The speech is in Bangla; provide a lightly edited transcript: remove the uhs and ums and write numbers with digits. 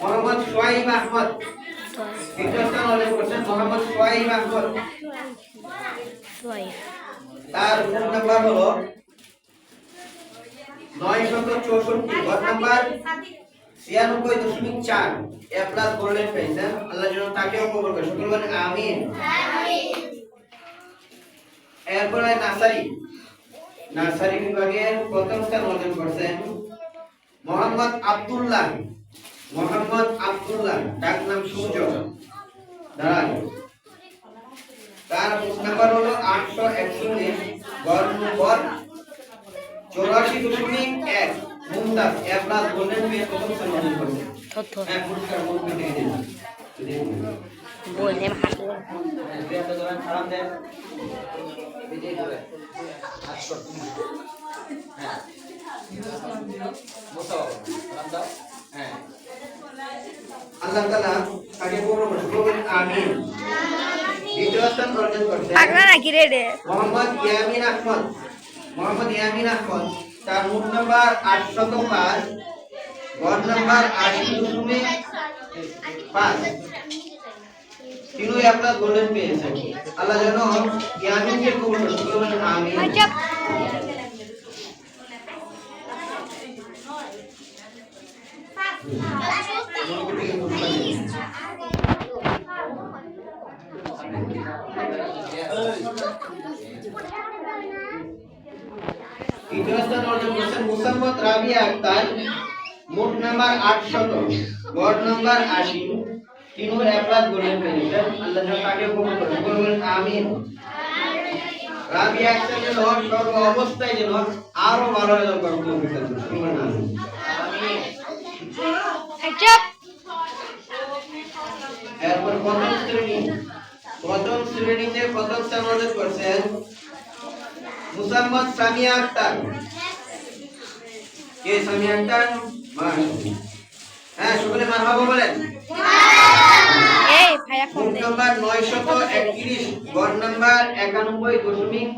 মোহাম্মদ সোয়াইব আহমদ। দ্বিতীয় স্থান অর্জন করছেন মোহাম্মদ সোয়াইব আহমদ। তার ফোন নাম্বার হলো 964। ঘর নাম্বার 96.4। এ প্লাস গোল্ডেন পেয়েছেন। আল্লাহ যেন তাকেও কবুল করে। সকলে বলেন আমিন। এরপরে নার্সারি বিভাগের প্রথম স্থান অর্জন করছেন মোহাম্মদ আব্দুল্লাহ। ডাক নাম সূর্য। তার ফোন নাম্বার হলো 841। ঘর নম্বর 84.1। মুমতাজ এ প্লাস গোল্ডেন পেয়ে প্রথম স্থান অর্জন করেছেন। পুরস্কার মুক্তি দিয়ে দিন। বললাম হাসি সালাম দেন। বিজয় করে আল্লাহ তাআলা তাকে কবুল করুন। আমিন। দ্বিতীয় স্থান অর্জন করছেন মোহাম্মদ ইয়ামিন আহমদ। তার মোট নাম্বার 805। ঘর নাম্বার 80.5। তিনিও আপনার গোল্ডেন পেয়েছেন। আল্লাহ যেন ইয়ামিনকে কবুল করুন। আমিন। তৃতীয় স্থান অর্জন করেছেন মুসাম্মদ রাবিয়া আক্তার। মোট নাম্বার 800। ঘর নাম্বার 80। তিনিও প্লাস গোল্ডেন পেয়েছেন। আল্লাহ যেন তাকে কবুল করুন। বলবেন আমিন। রাবিয়া আক্তার যেন সর্ব অবস্থায় যেন আরো ভালো রেজাল্ট করতে বলবেন আমিন। এরপর প্রথম শ্রেণীতে প্রথম স্থান অর্জন করছেন মুসাম্মদ সামিয়া আক্তার। কে সামিয়া আক্তার? হ্যাঁ, সকলে মারহাবা বলেন। মোট নাম্বার 931। ঘর নাম্বার 91.5।